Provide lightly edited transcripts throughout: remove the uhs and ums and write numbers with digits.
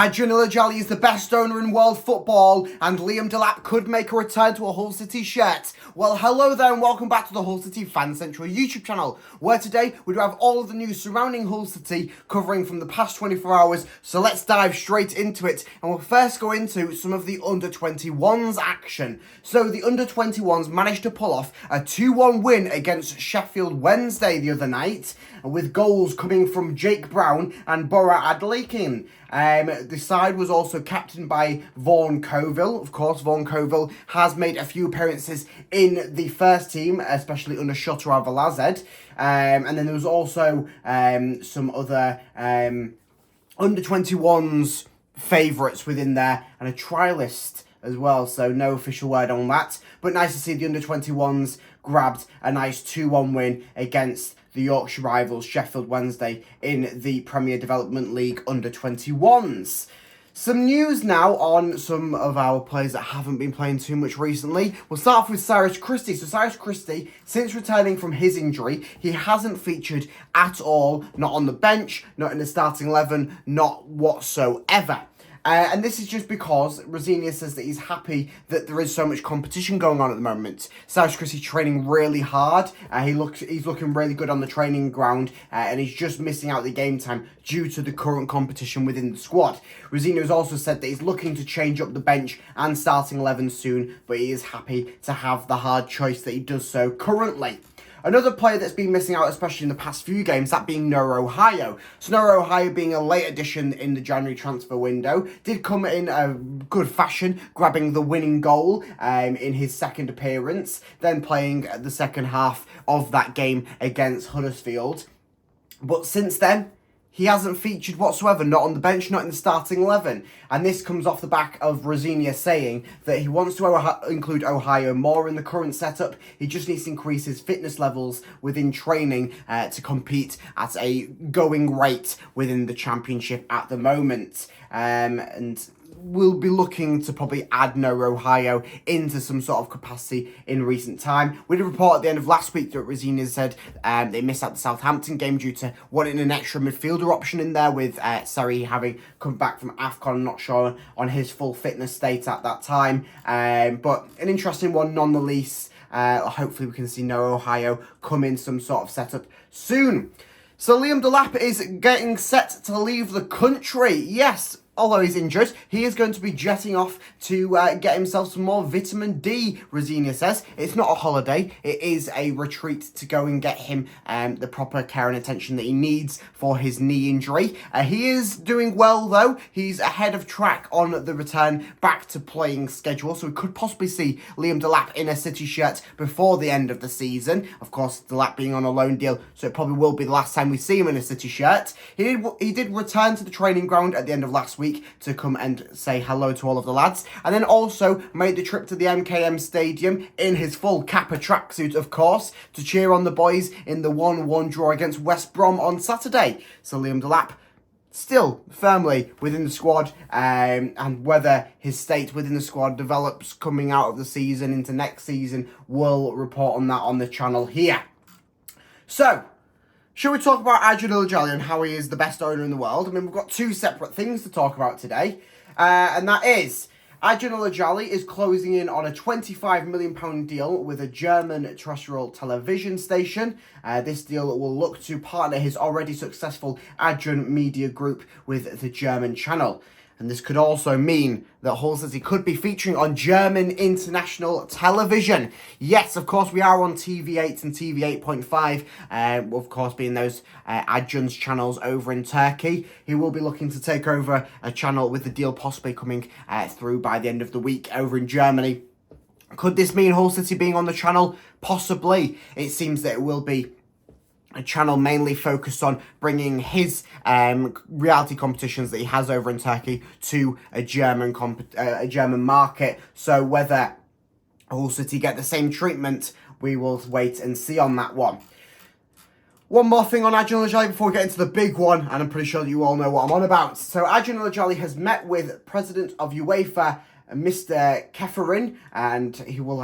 Adan Media is the best owner in world football, and Liam Delap could make a return to a Hull City shirt. Well, hello there and welcome back to the HullCityFanCentral YouTube channel, where today we do have all of the news surrounding Hull City covering from the past 24 hours, so let's dive straight into it, and we'll first go into some of the under-21s action. So the under-21s managed to pull off a 2-1 win against Sheffield Wednesday the other night, with goals coming from Jake Brown and Bora Adlakin. The side was also captained by Vaughan Coville. Of course, Vaughan Coville has made a few appearances in the first team, especially under Shutter Avalazed. And then there was also some other under-21s favourites within there, and a trialist as well, so no official word on that. But nice to see the under-21s grabbed a nice 2-1 win against the Yorkshire rivals Sheffield Wednesday in the Premier Development League under-21s. Some news now on some of our players that haven't been playing too much recently. We'll start off with Cyrus Christie. So Cyrus Christie, since returning from his injury, he hasn't featured at all, not on the bench, not in the starting 11, not whatsoever. And this is just because Rosenior says that he's happy that there is so much competition going on at the moment. Cyrus Christie training really hard. He's looking really good on the training ground, and he's just missing out the game time due to the current competition within the squad. Rosenior has also said that he's looking to change up the bench and starting 11 soon, but he is happy to have the hard choice that he does so currently. Another player that's been missing out, especially in the past few games, that being Noro Ohio. So Noro Ohio, being a late addition in the January transfer window, did come in a good fashion, grabbing the winning goal in his second appearance, then playing the second half of that game against Huddersfield. But since then, he hasn't featured whatsoever, not on the bench, not in the starting 11. And this comes off the back of Rosenior saying that he wants to include Ohio more in the current setup. He just needs to increase his fitness levels within training to compete at a going rate within the championship at the moment. And we'll be looking to probably add Noro Ohio into some sort of capacity in recent time. We did report at the end of last week that Rosenior said they missed out the Southampton game due to wanting an extra midfielder option in there, with Sari having come back from AFCON, not sure on his full fitness state at that time. But an interesting one nonetheless. Hopefully we can see Noro Ohio come in some sort of setup soon. So Liam Delap is getting set to leave the country. Yes, although he's injured, he is going to be jetting off to get himself some more vitamin D, Rosenior says. It's not a holiday, it is a retreat to go and get him the proper care and attention that he needs for his knee injury. He is doing well though. He's ahead of track on the return back to playing schedule, so we could possibly see Liam Delap in a City shirt before the end of the season. Of course, Delap being on a loan deal, so it probably will be the last time we see him in a City shirt. He did return to the training ground at the end of last week to come and say hello to all of the lads, and then also made the trip to the MKM Stadium in his full Kappa tracksuit, of course, to cheer on the boys in the 1-1 draw against West Brom on Saturday. So Liam Delap still firmly within the squad, and whether his state within the squad develops coming out of the season into next season, we'll report on that on the channel here. So, shall we talk about Adan Media and how he is the best owner in the world? I mean, we've got two separate things to talk about today, and that is Adan Media is closing in on a £25 million deal with a German terrestrial television station. This deal will look to partner his already successful Adan Media Group with the German channel. And this could also mean that Hull City could be featuring on German international television. Yes, of course, we are on TV8 and TV8.5, of course, being those Adan's channels over in Turkey. He will be looking to take over a channel with the deal possibly coming through by the end of the week over in Germany. Could this mean Hull City being on the channel? Possibly. It seems that it will be a channel mainly focused on bringing his reality competitions that he has over in Turkey to a German market. So whether Hull City get the same treatment, we will wait and see on that one. One more thing on Adan Media before we get into the big one, and I'm pretty sure that you all know what I'm on about. So Adan Media has met with President of UEFA, Mr. Keferin, and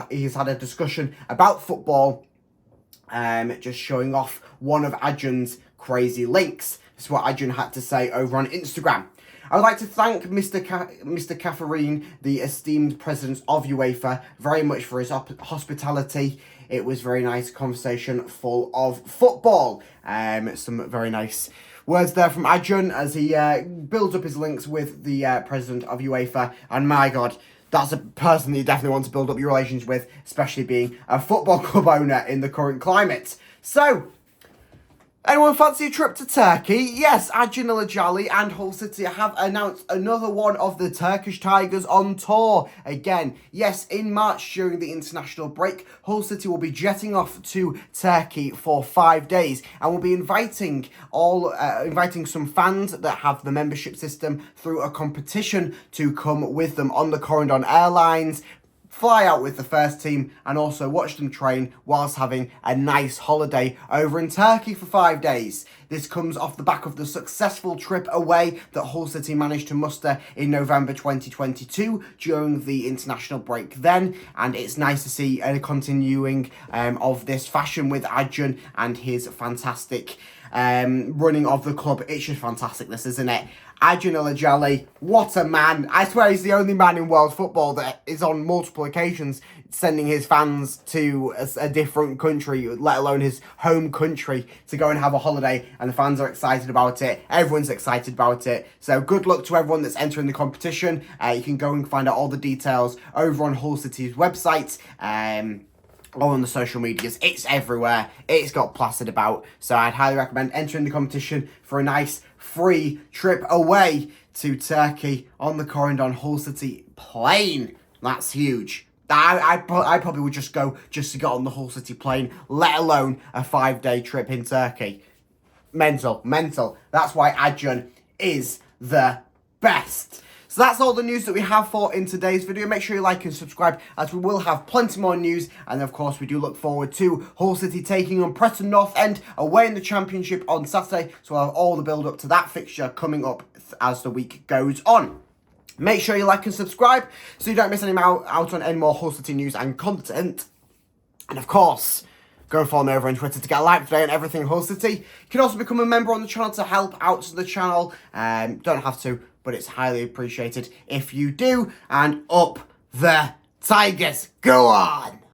he's had a discussion about football, just showing off one of Adan's crazy links. This is what Adan had to say over on Instagram. I would like to thank Mr. Kafarine, the esteemed president of UEFA, very much for his hospitality. It was very nice conversation full of football. Some very nice words there from Adan as he builds up his links with the president of UEFA. And my God, that's a person that you definitely want to build up your relations with, especially being a football club owner in the current climate. So, anyone fancy a trip to Turkey? Yes, Adan Media and Hull City have announced another one of the Turkish Tigers on tour. Again, yes, in March during the international break, Hull City will be jetting off to Turkey for 5 days and will be inviting some fans that have the membership system through a competition to come with them on the Corendon Airlines, fly out with the first team and also watch them train whilst having a nice holiday over in Turkey for 5 days. This comes off the back of the successful trip away that Hull City managed to muster in November 2022 during the international break then, and it's nice to see a continuing of this fashion with Adan and his fantastic running of the club. It's just fantastic, this, isn't it? Adan Media, what a man. I swear he's the only man in world football that is on multiple occasions sending his fans to a different country, let alone his home country, to go and have a holiday, and the fans are excited about it. Everyone's excited about it. So good luck to everyone that's entering the competition. You can go and find out all the details over on Hull City's website. All on the social medias. It's everywhere. It's got plastered about. So I'd highly recommend entering the competition for a nice free trip away to Turkey on the Corendon Hull City plane. That's huge. I probably would just go just to get on the Hull City plane, let alone a 5-day trip in Turkey. Mental. That's why Adan is the best. So that's all the news that we have for in today's video. Make sure you like and subscribe, as we will have plenty more news. And of course, we do look forward to Hull City taking on Preston North End away in the Championship on Saturday. So we'll have all the build up to that fixture coming up as the week goes on. Make sure you like and subscribe so you don't miss out on any more Hull City news and content. And of course, go and follow me over on Twitter to get a live today on everything Hull City. You can also become a member on the channel to help out the channel. Don't have to, but it's highly appreciated if you do. And up the Tigers. Go on!